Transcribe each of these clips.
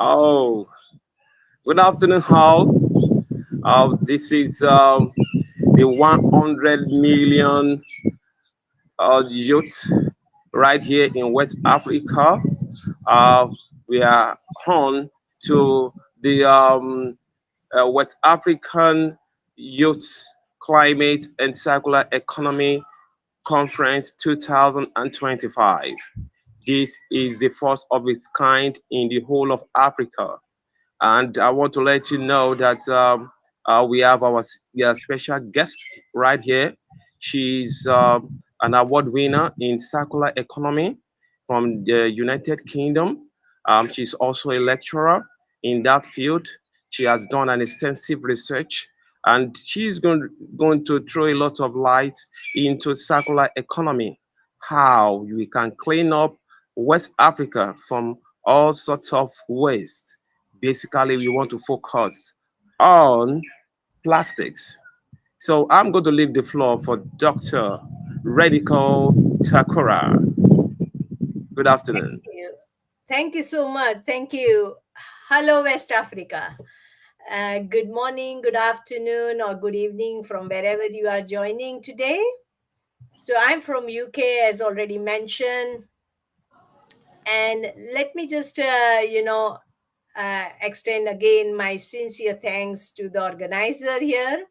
Oh, good afternoon, all. This is the 100 million youth right here in West Africa. Uh, we are on to the West African Youth Climate and Circular Economy Conference 2025. This is the first of its kind in the whole of Africa. And I want to let you know that we have our special guest right here. She's an award winner in circular economy from the United Kingdom. She's also a lecturer in that field. She has done an extensive research and she's going to throw a lot of light into circular economy, how we can clean up West Africa from all sorts of waste. Basically, we want to focus on plastics. So I'm going to leave the floor for Dr. Radical Takura. Good afternoon. You. Thank you so much. Thank you. Hello, West Africa. Good morning, good afternoon, or good evening from wherever you are joining today. So I'm from UK, as already mentioned, and let me just, extend again my sincere thanks to the organizer here.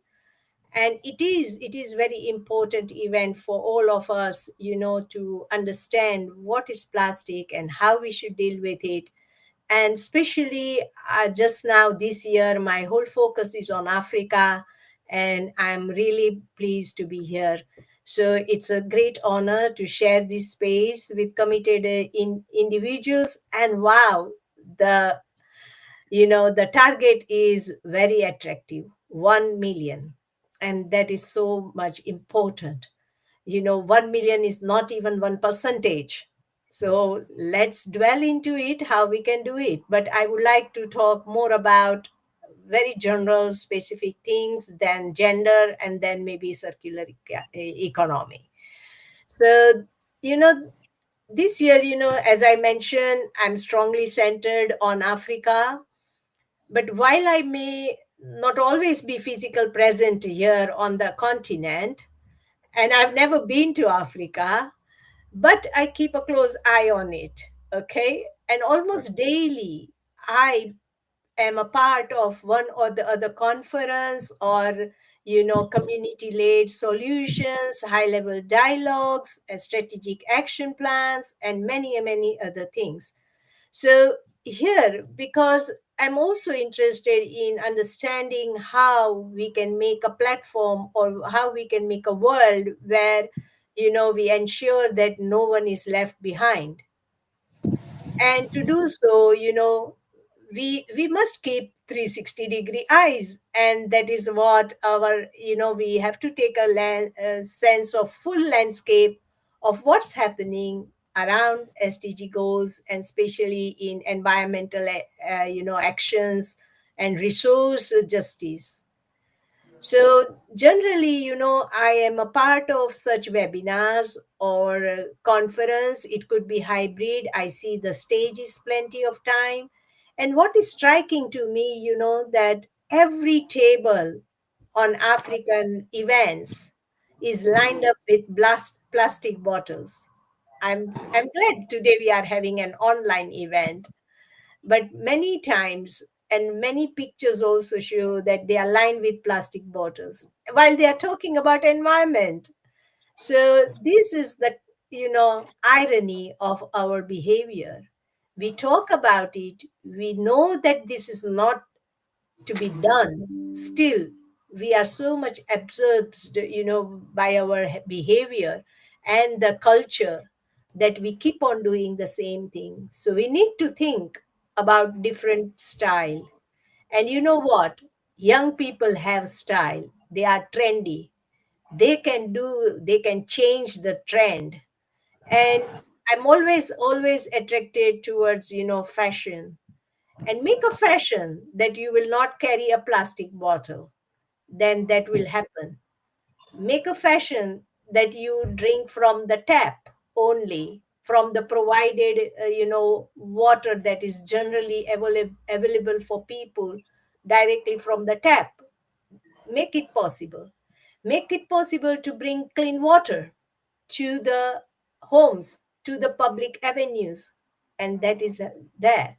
And it is very important event for all of us, to understand what is plastic and how we should deal with it. And especially just now this year my whole focus is on Africa, and I'm really pleased to be here. So it's a great honor to share this space with committed individuals. And wow, the the target is very attractive, 1 million, and that is so much important. 1 million is not even one percentage. So let's dwell into it, how we can do it. But I would like to talk more about very general, specific things than gender and then maybe circular economy. So, you know, this year, as I mentioned, I'm strongly centered on Africa. But while I may not always be physical present here on the continent, and I've never been to Africa, but I keep a close eye on it. Okay. And almost daily, I am a part of one or the other conference or, community led solutions, high level dialogues, and strategic action plans, and many, many other things. So, here, because I'm also interested in understanding how we can make a platform or how we can make a world where, we ensure that no one is left behind. And to do so, we must keep 360-degree eyes, and that is what our, we have to take a sense of full landscape of what's happening around SDG goals, and especially in environmental actions and resource justice. So generally, I am a part of such webinars or conference. It could be hybrid. I see the stage is plenty of time. And what is striking to me, that every table on African events is lined up with plastic bottles. I'm glad today we are having an online event, but many times and many pictures also show that they are lined with plastic bottles while they are talking about environment. So this is the irony of our behavior. We talk about it, we know that this is not to be done. Still, we are so much absorbed, by our behavior and the culture, that we keep on doing the same thing. So we need to think about different style. And you know what? Young people have style. They are trendy. They can change the trend. And I'm always attracted towards, fashion. And make a fashion that you will not carry a plastic bottle, then that will happen. Make a fashion that you drink from the tap only, from the provided water that is generally available for people directly from the tap. Make it possible. Make it possible to bring clean water to the homes, to the public avenues, and that is there.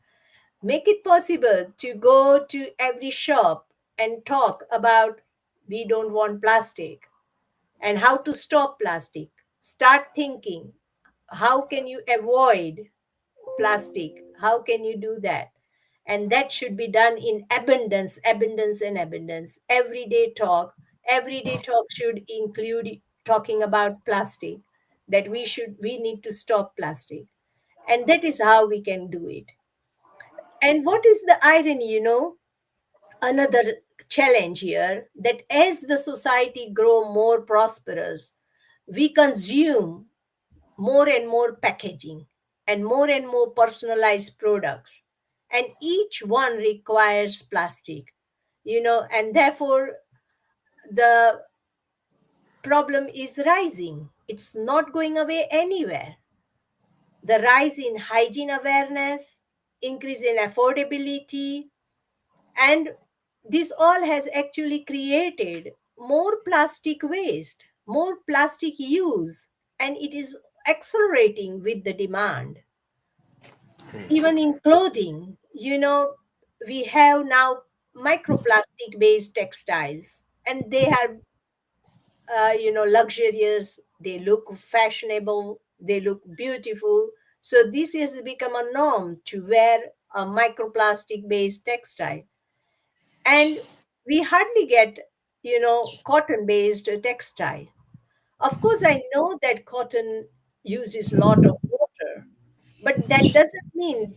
Make it possible to go to every shop and talk about we don't want plastic and how to stop plastic. Start thinking, how can you avoid plastic? How can you do that? And that should be done in abundance, abundance, and abundance. Everyday talk should include talking about plastic, that we need to stop plastic. And that is how we can do it. And what is the irony, another challenge here, that as the society grow more prosperous, we consume more and more packaging and more personalized products, and each one requires plastic, and therefore the problem is rising. It's not going away anywhere. The rise in hygiene awareness, increase in affordability, and this all has actually created more plastic waste, more plastic use, and it is accelerating with the demand. Even in clothing, we have now microplastic based textiles, and they are luxurious, they look fashionable, they look beautiful. So this has become a norm to wear a microplastic based textile. And we hardly get cotton based textile. Of course, I know that cotton uses a lot of water, but that doesn't mean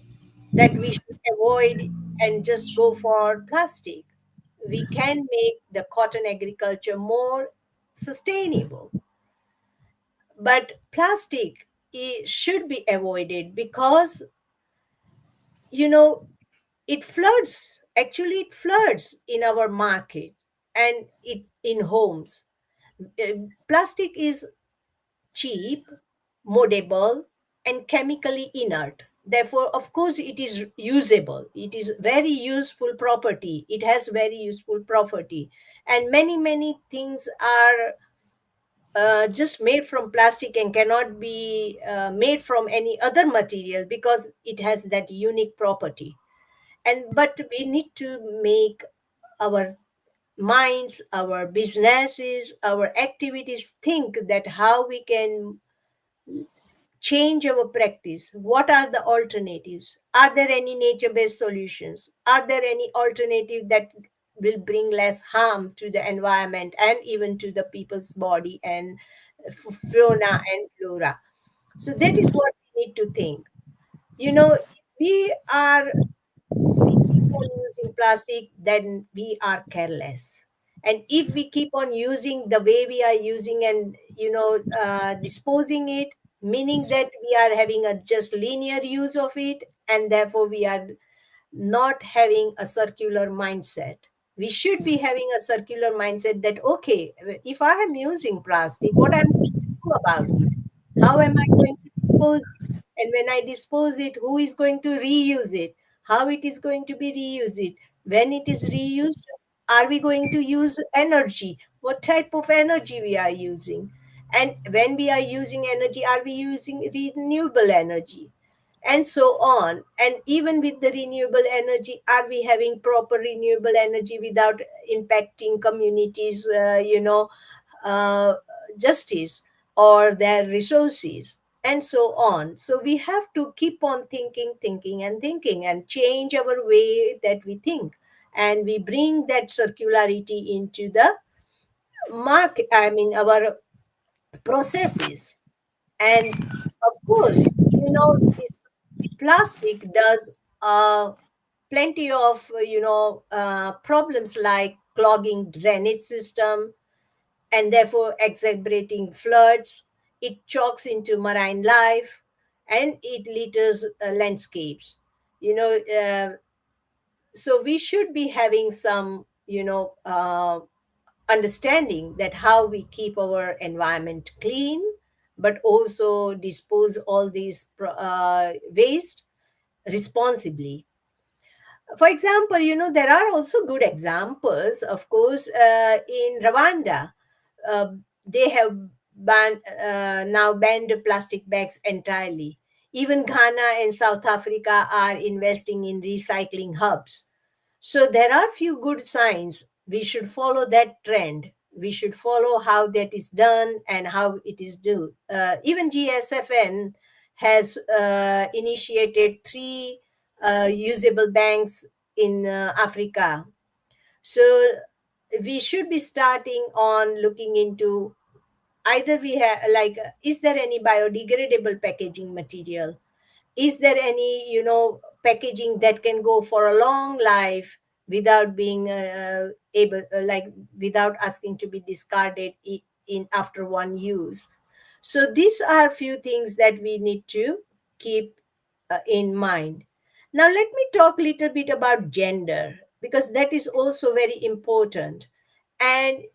that we should avoid and just go for plastic. We can make the cotton agriculture more sustainable. But plastic should be avoided because, you know, it floods. Actually, it floods in our market and it in homes. Plastic is cheap, modable, and chemically inert. Therefore, of course, it is usable. It is very useful property. It has very useful property, and many things are just made from plastic and cannot be made from any other material because it has that unique property. And but we need to make our minds, our businesses, our activities think that how we can change our practice. What are the alternatives? Are there any nature based solutions? Are there any alternative that will bring less harm to the environment and even to the people's body and fauna and flora? So that is what we need to think. If we keep on using plastic, then we are careless. And if we keep on using the way we are using and disposing it, meaning that we are having a just linear use of it, and therefore we are not having a circular mindset. We should be having a circular mindset that, okay, if I am using plastic, what I'm going to do about it? How am I going to dispose it? And when I dispose it, who is going to reuse it? How it is going to be reused? It when it is reused, are we going to use energy? What type of energy we are using? And when we are using energy, are we using renewable energy? And so on. And even with the renewable energy, are we having proper renewable energy without impacting communities uh, justice or their resources, and so on? So we have to keep on thinking and change our way that we think, and we bring that circularity into the market, I mean our processes. And of course, this plastic does plenty of problems like clogging drainage system and therefore exacerbating floods. It chokes into marine life and it litters landscapes. You know, so we should be having some understanding that how we keep our environment clean, but also dispose all these waste responsibly. For example, there are also good examples, of course, in Rwanda. uh, they have now banned plastic bags entirely. Even Ghana and South Africa are investing in recycling hubs. So there are few good signs. We should follow that trend. We should follow how that is done and how it is done. Even GSFN has initiated three usable banks in Africa. So we should be starting on looking into, either we have, like, is there any biodegradable packaging material? Is there any packaging that can go for a long life without being able, like, without asking to be discarded in after one use? So these are few things that we need to keep in mind. Now let me talk a little bit about gender, because that is also very important. And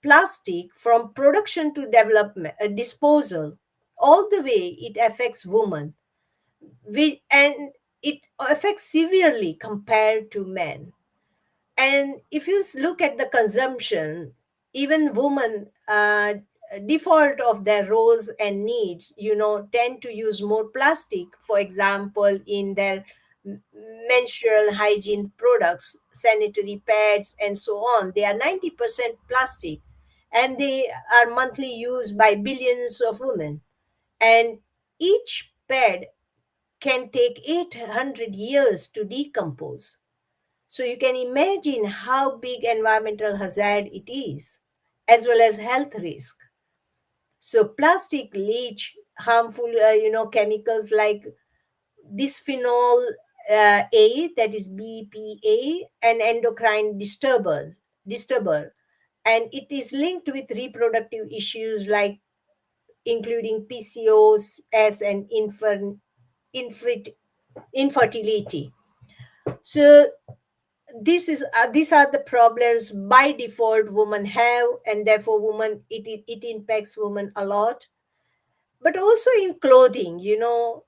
plastic, from production to development, disposal, all the way it affects women, and it affects severely compared to men. And if you look at the consumption, even women, default of their roles and needs, tend to use more plastic. For example, in their m- menstrual hygiene products, sanitary pads, and so on, they are 90% plastic, and they are monthly used by billions of women. And each pad can take 800 years to decompose. So you can imagine how big environmental hazard it is, as well as health risk. So plastic leach harmful, chemicals like bisphenol A, that is BPA, an endocrine disturber, and it is linked with reproductive issues like including PCOS and infertility. So these are the problems by default women have, and therefore women, it impacts women a lot. But also in clothing,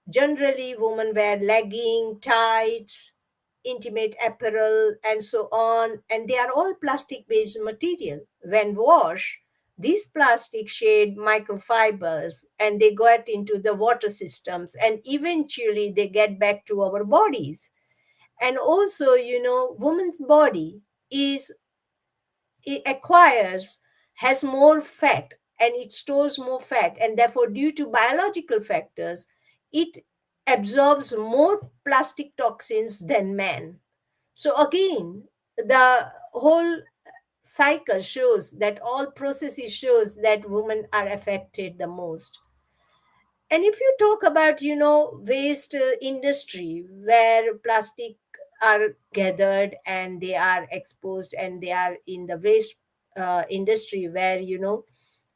generally women wear legging, tights, intimate apparel, and so on, and they are all plastic based material. When washed, these plastic shed microfibers and they get into the water systems, and eventually they get back to our bodies. And also, woman's body is, it acquires, has more fat, and it stores more fat, and therefore due to biological factors, it absorbs more plastic toxins than men. So again, the whole cycle shows that, all processes shows that women are affected the most. And if you talk about, waste industry, where plastic are gathered and they are exposed, and they are in the waste industry, where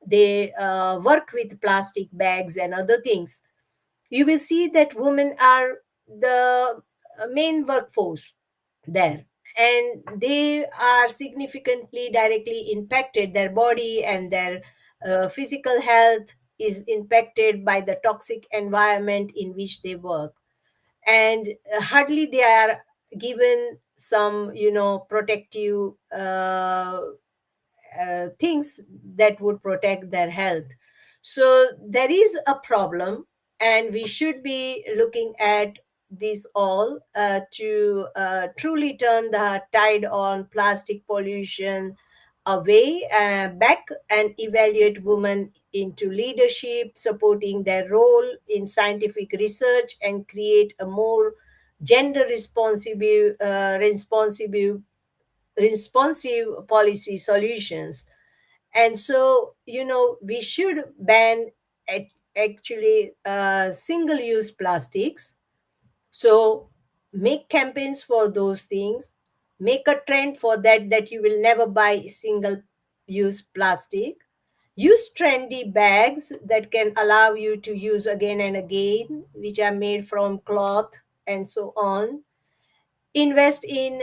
they work with plastic bags and other things, you will see that women are the main workforce there, and they are significantly directly impacted. Their body and their physical health is impacted by the toxic environment in which they work. And hardly they are given some protective things that would protect their health. So there is a problem, and we should be looking at this all to truly turn the tide on plastic pollution away, back, and evaluate women into leadership, supporting their role in scientific research, and create a more gender responsive policy solutions. And so, we should ban actually single use plastics. So make campaigns for those things, make a trend for that you will never buy single use plastic. Use trendy bags that can allow you to use again and again, which are made from cloth, and so on. Invest in,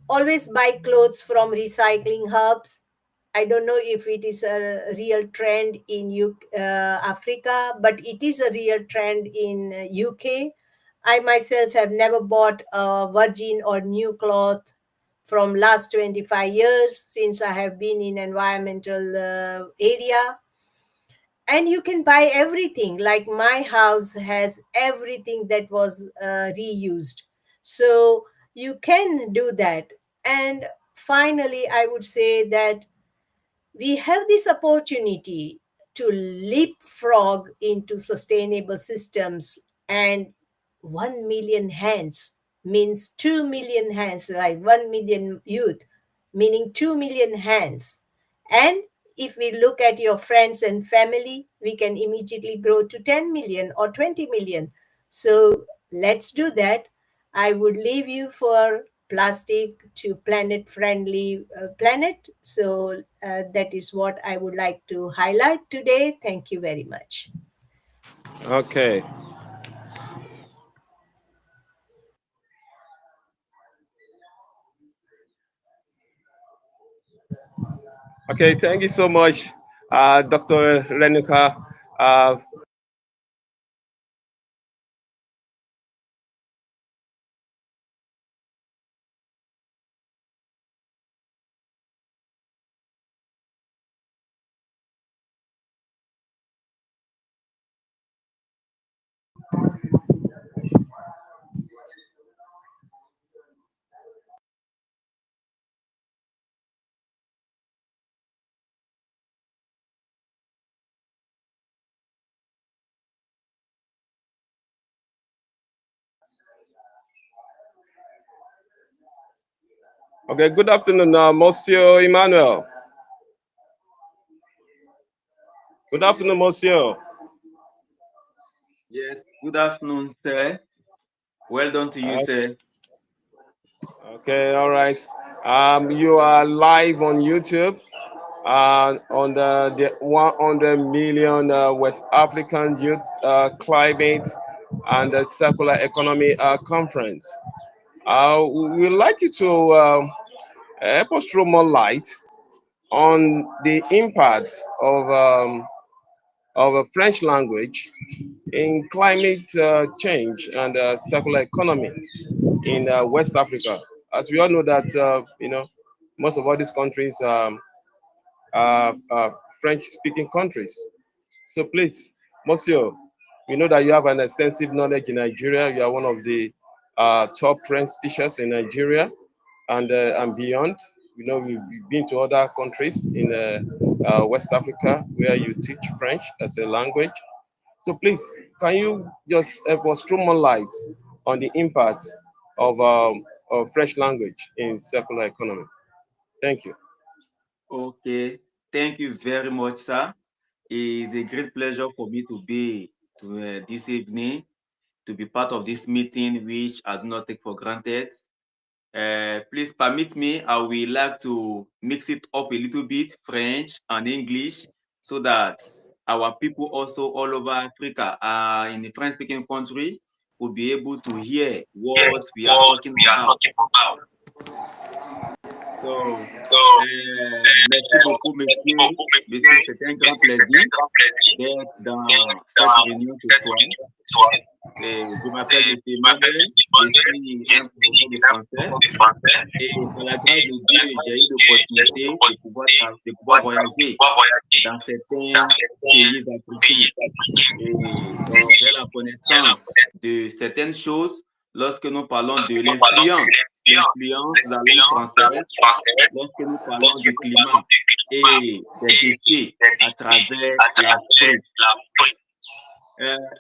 always buy clothes from recycling hubs, I don't know if it is a real trend in Africa, but it is a real trend in UK. I myself have never bought a virgin or new cloth from last 25 years since I have been in environmental area. And you can buy everything, like my house has everything that was reused, so you can do that. And finally, I would say that we have this opportunity to leapfrog into sustainable systems, and 1 million hands means 2 million hands, like 1 million youth meaning 2 million hands. And if we look at your friends and family, we can immediately grow to 10 million or 20 million. So let's do that. I would leave you for plastic to planet friendly planet. So that is what I would like to highlight today. Thank you very much. Okay. Okay. Thank you so much, Dr. Renuka. Uh, okay. Good afternoon, Monsieur Emmanuel. Good afternoon, Monsieur. Yes, good afternoon, sir. Well done to you, Uh, sir. okay. All right. You are live on YouTube. On the 100 million West African Youth Climate and Circular Economy Conference. We'd like you to help us throw more light on the impact of a French language in climate change and circular economy in West Africa. As we all know that, most of all these countries are French-speaking countries. So please, Monsieur, we know that you have an extensive knowledge in Nigeria. You are one of the top French teachers in Nigeria and beyond. You know, we've been to other countries in West Africa where you teach French as a language. So please, can you just help us throw more light on the impact of French language in circular economy? Thank you. Okay, thank you very much, sir. It's a great pleasure for me to be to this evening to be part of this meeting, which I do not take for granted. Please permit me. I will like to mix it up a little bit, French and English, so that our people also all over Africa, in the French-speaking country, will be able to hear what we are talking about. So, merci beaucoup, monsieur. Monsieur, c'est un grand plaisir d'être dans cette réunion ce soir. Je m'appelle monsieur Emmanuel, je suis un professeur de français et par la grâce de Dieu, j'ai eu l'opportunité de pouvoir voyager dans certains pays africains. Et donc, j'ai la connaissance de certaines choses lorsque nous parlons de l'influence de la langue française, lorsque nous parlons du climat et des déchets à travers l'Afrique.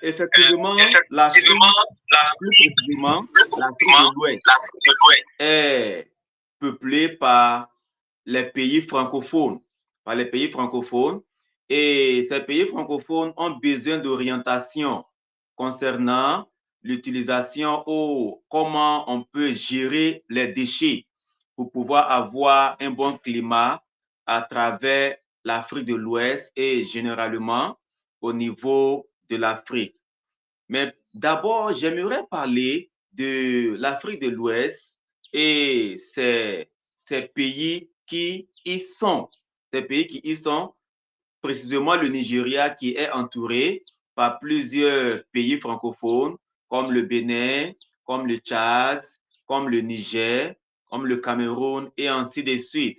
Effectivement, l'Afrique, plus précisément, l'Afrique de l'Ouest, est peuplée par les pays francophones, Et ces pays francophones ont besoin d'orientation concernant l'utilisation ou comment on peut gérer les déchets pour pouvoir avoir un bon climat à travers l'Afrique de l'Ouest et généralement au niveau de l'Afrique. Mais d'abord, j'aimerais parler de l'Afrique de l'Ouest et ces pays qui y sont, ces pays qui y sont, précisément le Nigeria qui est entouré par plusieurs pays francophones comme le Bénin, comme le Tchad, comme le Niger, comme le Cameroun et ainsi de suite.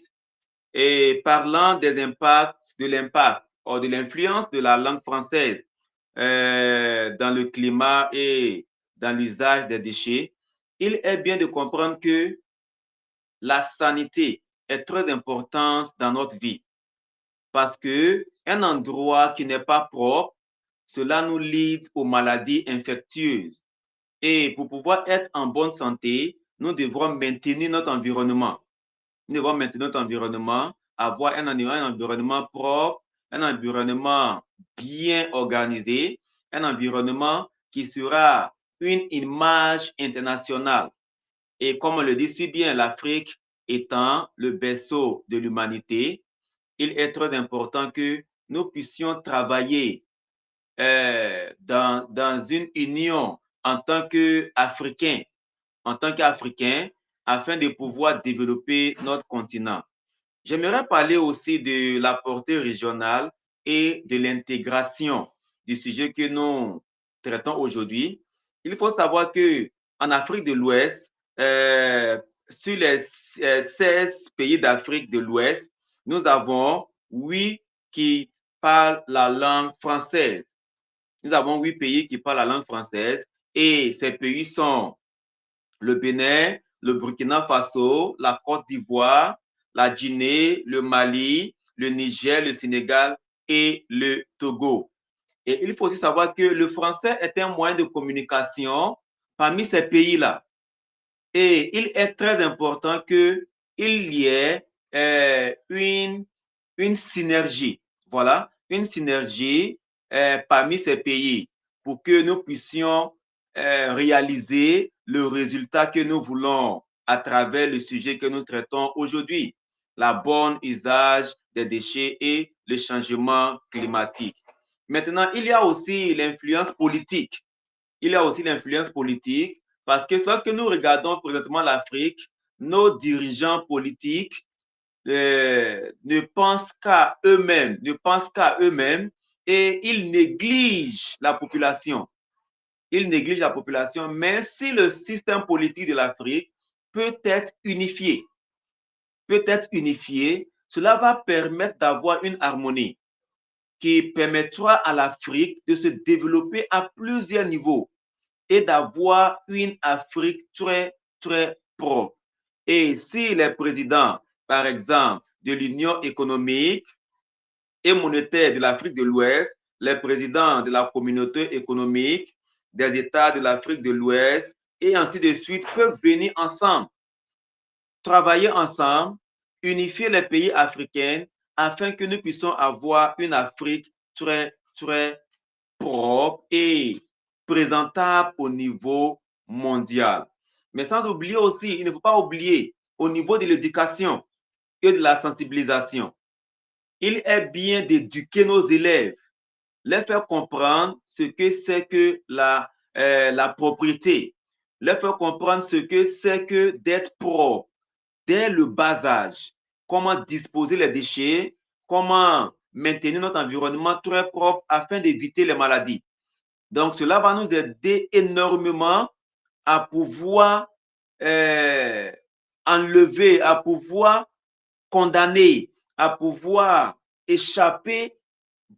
Et parlant des impacts, de l'impact ou de l'influence de la langue française dans le climat et dans l'usage des déchets, il est bien de comprendre que la sanité est très importante dans notre vie parce que un endroit qui n'est pas propre, cela nous lead aux maladies infectieuses. Et pour pouvoir être en bonne santé, nous devrons maintenir notre environnement. Nous devons maintenir notre environnement, avoir un environnement propre, un environnement bien organisé, un environnement qui sera une image internationale. Et comme on le dit si bien, l'Afrique étant le berceau de l'humanité, il est très important que nous puissions travailler dans une union en tant qu'Africains, afin de pouvoir développer notre continent. J'aimerais parler aussi de la portée régionale et de l'intégration du sujet que nous traitons aujourd'hui. Il faut savoir que en Afrique de l'Ouest, sur les 16 pays d'Afrique de l'Ouest, nous avons 8 qui parlent la langue française. Nous avons 8 pays qui parlent la langue française et ces pays sont le Bénin, le Burkina Faso, la Côte d'Ivoire, la Guinée, le Mali, le Niger, le Sénégal et le Togo. Et il faut aussi savoir que le français est un moyen de communication parmi ces pays-là. Et il est très important qu'il y ait une synergie, voilà, une synergie parmi ces pays pour que nous puissions réaliser le résultat que nous voulons à travers le sujet que nous traitons aujourd'hui, la bonne usage des déchets et le changement climatique. Maintenant, il y a aussi l'influence politique. Il y a aussi l'influence politique parce que lorsque nous regardons présentement l'Afrique, nos dirigeants politiques ne pensent qu'à eux-mêmes, et ils négligent la population. Ils négligent la population, mais si le système politique de l'Afrique peut être unifié, cela va permettre d'avoir une harmonie qui permettra à l'Afrique de se développer à plusieurs niveaux et d'avoir une Afrique très, très propre. Et si les présidents, par exemple, de l'Union économique et monétaire de l'Afrique de l'Ouest, les présidents de la communauté économique des États de l'Afrique de l'Ouest, et ainsi de suite, peuvent venir ensemble, travailler ensemble, unifier les pays africains afin que nous puissions avoir une Afrique très, très propre et présentable au niveau mondial. Mais sans oublier aussi, il ne faut pas oublier au niveau de l'éducation et de la sensibilisation. Il est bien d'éduquer nos élèves, les faire comprendre ce que c'est que la propriété, les faire comprendre ce que c'est que d'être propre dès le bas âge, comment disposer les déchets, comment maintenir notre environnement très propre afin d'éviter les maladies. Donc, cela va nous aider énormément à pouvoir euh, enlever, à pouvoir condamner, à pouvoir échapper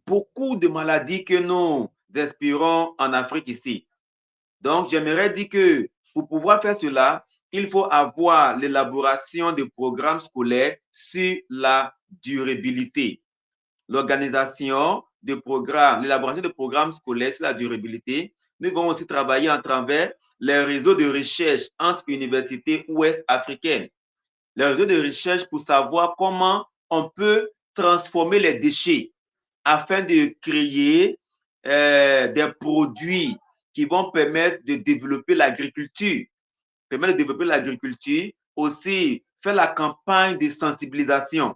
beaucoup de maladies que nous espérons en Afrique ici. Donc, j'aimerais dire que pour pouvoir faire cela, il faut avoir l'élaboration de programmes scolaires sur la durabilité. L'organisation de programmes, l'élaboration de programmes scolaires sur la durabilité. Nous allons aussi travailler à travers les réseaux de recherche entre universités ouest africaines. Les réseaux de recherche pour savoir comment on peut transformer les déchets afin de créer des produits qui vont permettre de développer l'agriculture. Aussi faire la campagne de sensibilisation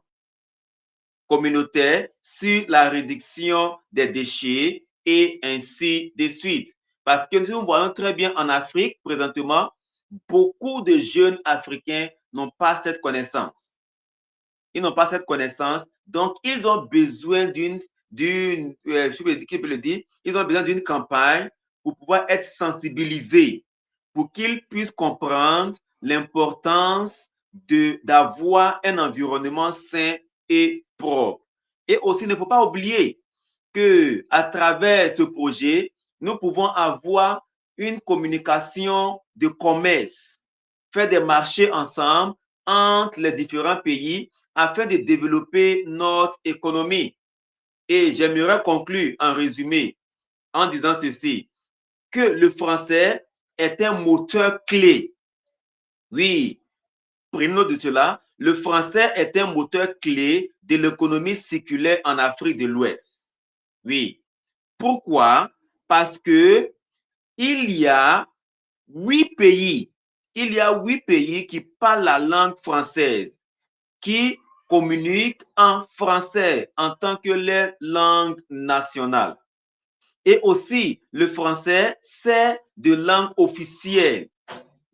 communautaire sur la réduction des déchets et ainsi de suite. Parce que nous voyons très bien en Afrique présentement, beaucoup de jeunes Africains n'ont pas cette connaissance. Ils n'ont pas cette connaissance Donc, ils ont besoin je peux le dire, ils ont besoin d'une campagne pour pouvoir être sensibilisés, pour qu'ils puissent comprendre l'importance d'avoir un environnement sain et propre. Et aussi, il ne faut pas oublier que à travers ce projet, nous pouvons avoir une communication de commerce, faire des marchés ensemble entre les différents pays afin de développer notre économie. Et j'aimerais conclure en résumé en disant ceci, que le français est un moteur clé. Oui, prenez note de cela. Le français est un moteur clé de l'économie circulaire en Afrique de l'Ouest. Oui. Pourquoi? Parce que il y a 8 pays, il y a 8 pays qui parlent la langue française, qui communiquent en français en tant que leur langue nationale. Et aussi, le français, c'est de langue officielle.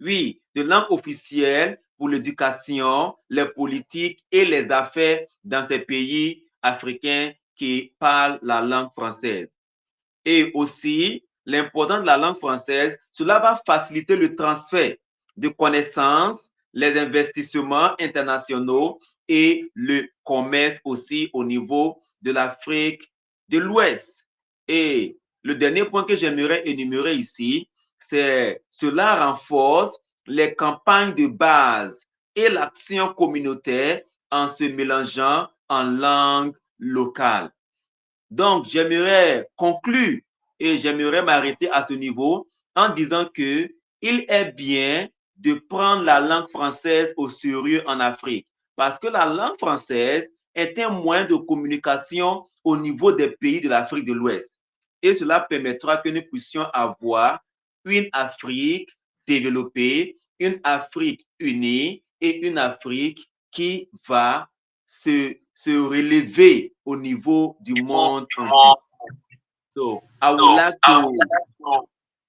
Oui, de langue officielle pour l'éducation, les politiques et les affaires dans ces pays africains qui parlent la langue française. Et aussi, l'importance de la langue française, cela va faciliter le transfert de connaissances, les investissements internationaux et le commerce aussi au niveau de l'Afrique de l'Ouest. Et le dernier point que j'aimerais énumérer ici, c'est cela renforce les campagnes de base et l'action communautaire en se mélangeant en langue locale. Donc, j'aimerais conclure et j'aimerais m'arrêter à ce niveau en disant que il est bien de prendre la langue française au sérieux en Afrique parce que la langue française est un moyen de communication au niveau des pays de l'Afrique de l'Ouest. Et cela permettra que nous puissions avoir une Afrique développée, une Afrique unie et une Afrique qui va se relever au niveau du monde entier. So I would like to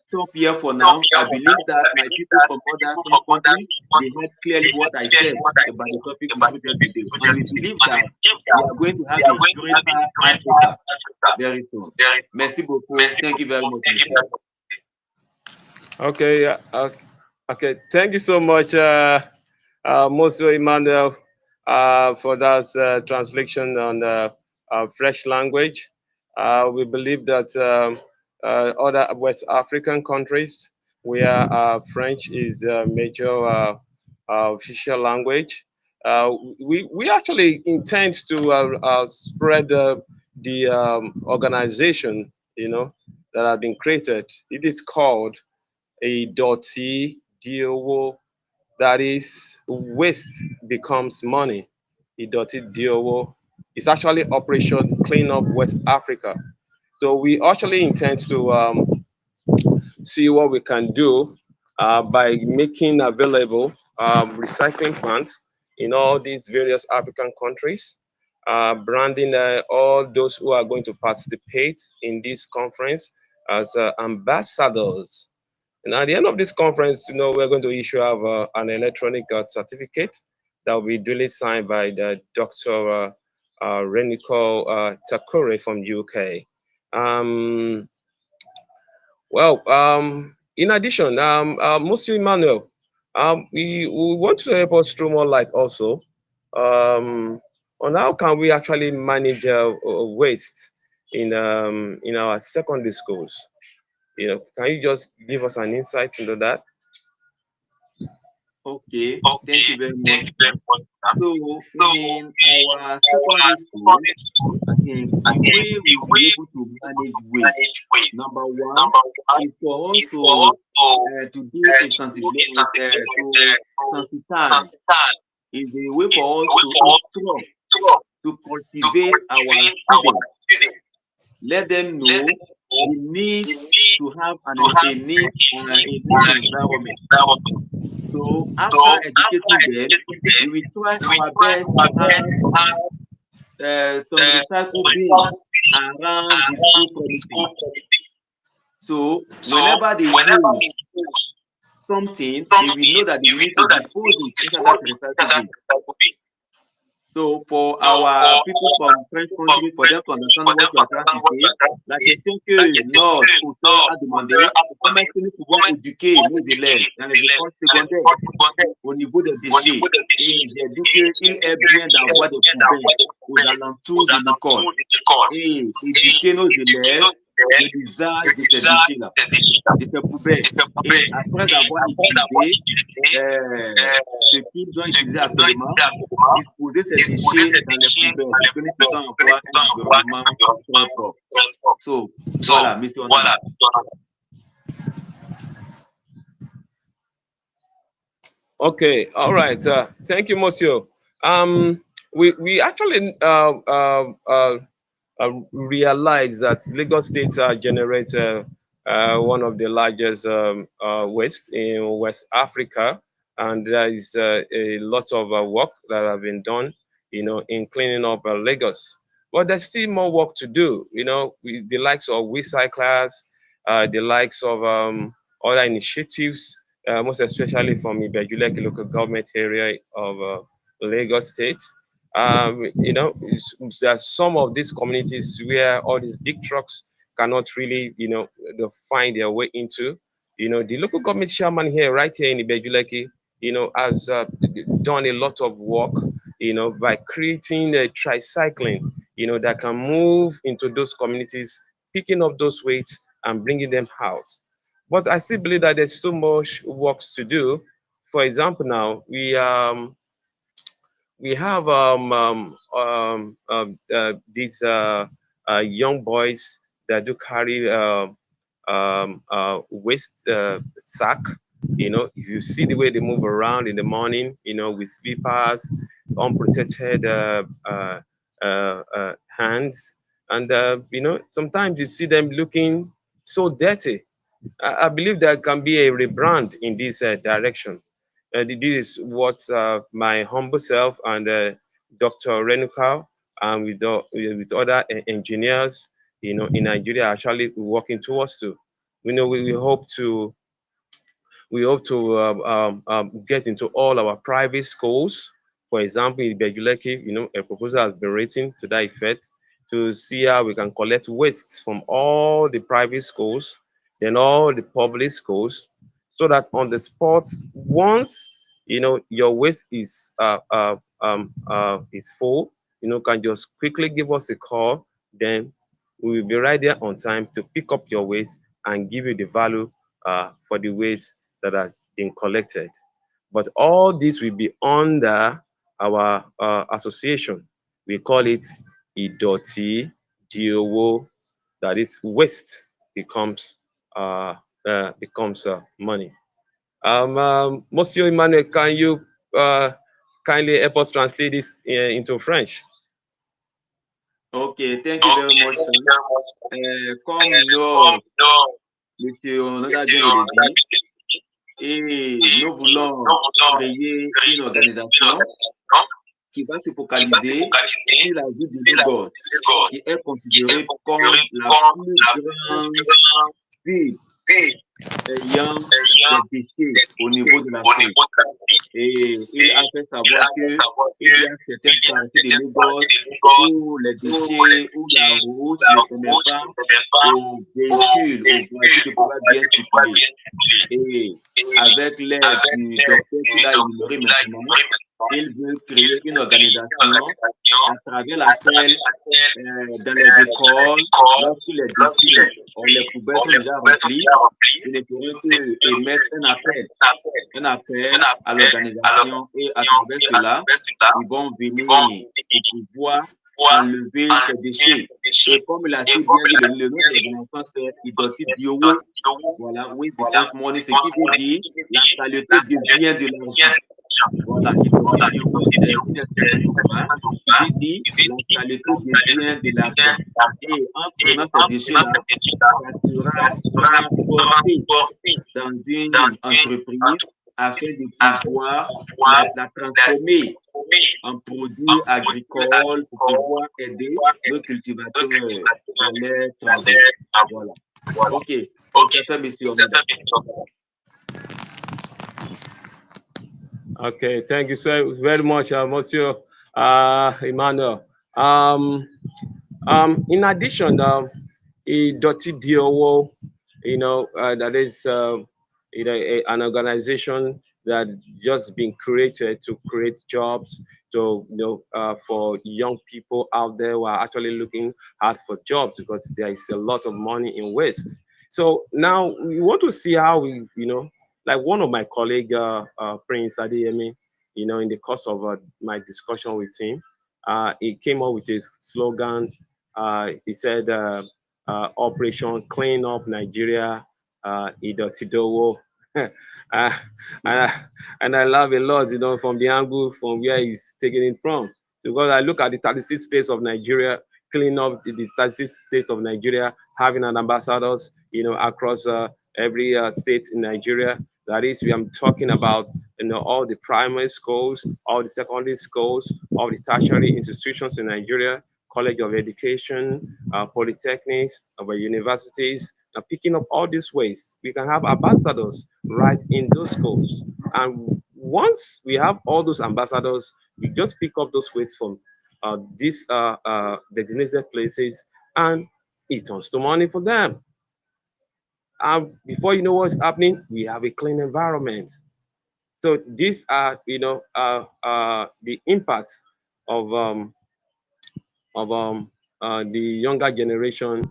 stop here for now. I believe that my people from other countries, they heard clearly what I said about the topic we treated today. And we believe that we are going to have a greater Africa very soon. Merci beaucoup. Thank you very much, monsieur. Okay, okay. Thank you so much, Monsieur Emmanuel, for that translation on the French language. We believe that other West African countries where French is a major official language, we actually intend to spread the organization, that have been created. It is called a dirty deal, that is waste becomes money. A dirty deal is actually Operation Clean Up West Africa. So we actually intend to see what we can do by making available recycling plants in all these various African countries, branding all those who are going to participate in this conference as ambassadors. And at the end of this conference, we're going to issue an electronic certificate that will be duly signed by the Dr. Reniko Takure from UK. Um, in addition, Monsieur Emmanuel, we want to help us throw more light also on how can we actually manage waste in our secondary schools. Can you just give us an insight into that? Okay, thank you very much, sir. So, in our secondary school, I think the way we will be able to manage waste, number one, is for us to do a to sensitize, is a way for us to instruct, to cultivate our students, let them know the need to have a neat environment. So after educating them, we will try our best to have some recycle bins around the school premises. So whenever they use something, they will know that they will need to dispose it inside that recycle bin. So for our people from French country, for them to understand what you are trying to say, la question que notre auteur a demandé, comment est-ce que nous pouvons éduquer nos élèves dans les écoles secondaires au niveau des déchets? Et j'ai dit qu'il est bien d'avoir des poubelles aux alentours de l'école et éduquer nos élèves de l'usage de ces déchets-là, de ces poubelles. Et après avoir utilisé ce qu'ils ont utilisé actuellement, disposer ces déchets dans les poubelles pour que nous puissions avoir un environnement très propre. So, voilà, monsieur en avant. Okay, all right. Thank you, Monsieur. We actually realize that Lagos State generates one of the largest waste in West Africa, and there is a lot of work that have been done, in cleaning up Lagos. But there's still more work to do. The likes of recyclers, the likes of other initiatives, most especially from Ibejuleki local government area of Lagos State. There are some of these communities where all these big trucks cannot really, find their way into. The local government chairman here, right here in Ibejuleki, has done a lot of work, by creating a tricycling, that can move into those communities, picking up those weights and bringing them out. But I still believe that there's so much work to do. For example, now we have these young boys that do carry waste sack. If you see the way they move around in the morning, with slippers, unprotected hands, and sometimes you see them looking so dirty. I believe there can be a rebrand in this direction. This is what my humble self and Dr. Renuka and with other engineers, in Nigeria are actually working towards to. We hope to get into all our private schools. For example, in Bejuleki, a proposal has been written to that effect to see how we can collect waste from all the private schools, then all the public schools, so that on the spot, once your waste is full, can just quickly give us a call, then we will be right there on time to pick up your waste and give you the value for the waste that has been collected. But all this will be under our association. We call it Idoti Diowo, that is waste becomes money. Monsieur Emmanuel, can you kindly help us translate this into French? Okay, thank you very much, sir. Comme notre monsieur Onoda vient de le dire, et nous voulons créer une organisation qui va se focaliser sur la ville de Lagos, qui est considérée comme la plus grande ville ayant des déchets au niveau de l'Afrique. Et il a fait savoir qu'il y a certaines parties de Lagos où les déchets, où la route ne permet pas aux véhicules, aux voitures de pouvoir bien circuler. Et avec l'aide du docteur qu'il a énuméré maintenant, il veut créer une organisation à travers laquelle, dans les écoles, lorsque les déchets ou les poubelles sont déjà remplies, ils ne pourront que émettre un appel à l'organisation et à travers cela, ils vont venir pour pouvoir enlever ces déchets. Et comme il a si bien dit, le nom de l'organisation, c'est Idoti Diowo. Voilà, oui, becomes money, ce qui veut dire la saleté devient de l'argent. Voilà, Idoti Diowo, c'est une expression yoruba qui veut dire la saleté devient de l'argent. Et en prenant ces déchets-là, ça sera transporté dans une entreprise afin de pouvoir la transformer en produits agricoles pour pouvoir aider nos cultivateurs dans leurs travaux. Voilà. OK. Professeur Monsieur Onoda. Okay, thank you so very much, Monsieur Emmanuel. Um, in addition, Doti Diowo, that is, an organization that just been created to create jobs to, for young people out there who are actually looking hard for jobs because there is a lot of money in waste. So now we want to see how we, like one of my colleague, Prince Adeyemi, in the course of my discussion with him, he came up with a slogan. He said, Operation Clean Up Nigeria, Idotidowo. uh, and, I, and I love a lot, from the angle from where he's taking it from. Because I look at the 36 states of Nigeria, clean up the 36 states of Nigeria, having an ambassadors, across every state in Nigeria. That is, we are talking about, all the primary schools, all the secondary schools, all the tertiary institutions in Nigeria, College of Education, polytechnics, our universities, picking up all these ways. We can have ambassadors right in those schools. And once we have all those ambassadors, we just pick up those ways from these designated places, and it turns to money for them. And before you know what's happening, we have a clean environment. So these are, the impacts of the younger generation,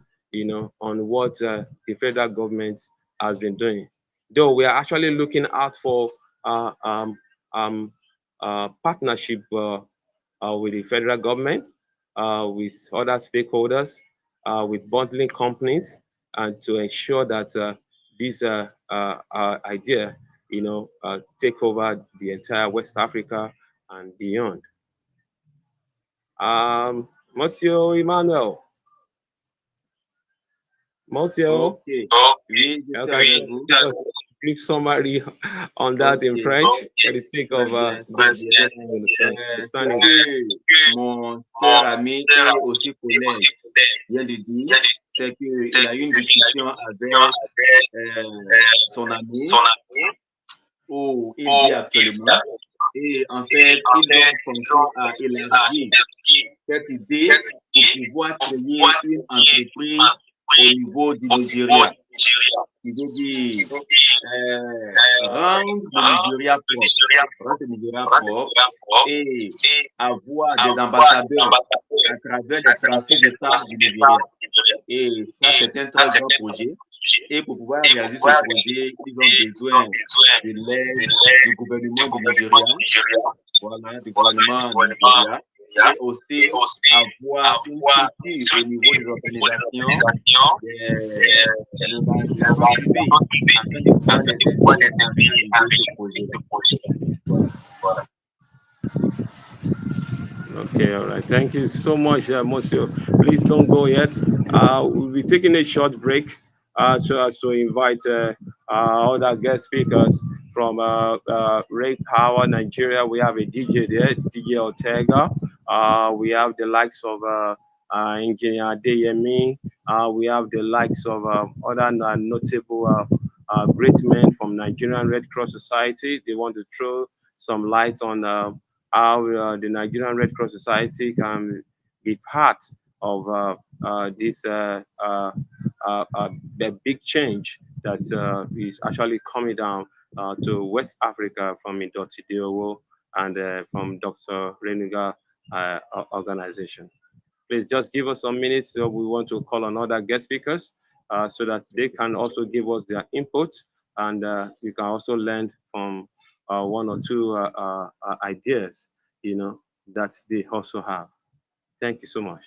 on what the federal government has been doing. Though we are actually looking out for uh, um, partnership with the federal government, with other stakeholders, with bundling companies, and to ensure that this idea, take over the entire West Africa and beyond. Monsieur Emmanuel, Monsieur, Okay. Oui, je suis can avec you vous. give us a brief summary on that in Ok. French for the sake Très of bien, très those bien. who Ce understanding? que mon cher ami et aussi collègue vient de dire, c'est qu'il a eu une discussion avec son ami où il vit actuellement. Et en fait, ils ont pensé à élargir cette idée pour pouvoir créer une entreprise au niveau du Nigeria. Il veut dire rendre le Nigeria propre, rendre le Nigeria propre et avoir des ambassadeurs à travers les 36 États du Nigeria. Et ça, c'est un très grand projet. Et pour pouvoir réaliser ce projet, ils ont besoin de l'aide du gouvernement du Nigeria, voilà, du gouvernement du Nigeria, et aussi avoir une structure au niveau des organisations, des organisations privées, afin de pouvoir les aider à réaliser ce projet-là. Voilà. Okay, all right. Thank you so much, Monsieur. Please don't go yet. We'll be taking a short break so as to invite other guest speakers from Ray Power Nigeria. We have a DJ there, DJ Ortega. We have the likes of Engineer Deyemi. We have the likes of other notable great men from Nigerian Red Cross Society. They want to throw some light on how the Nigerian Red Cross Society can be part of this the big change that is actually coming down to West Africa from Dr. Diowo and from Dr. Reniga organization. Please just give us some minutes. We want to call on other guest speakers so that they can also give us their input, and we can also learn from one or two ideas, that they also have. Thank you so much.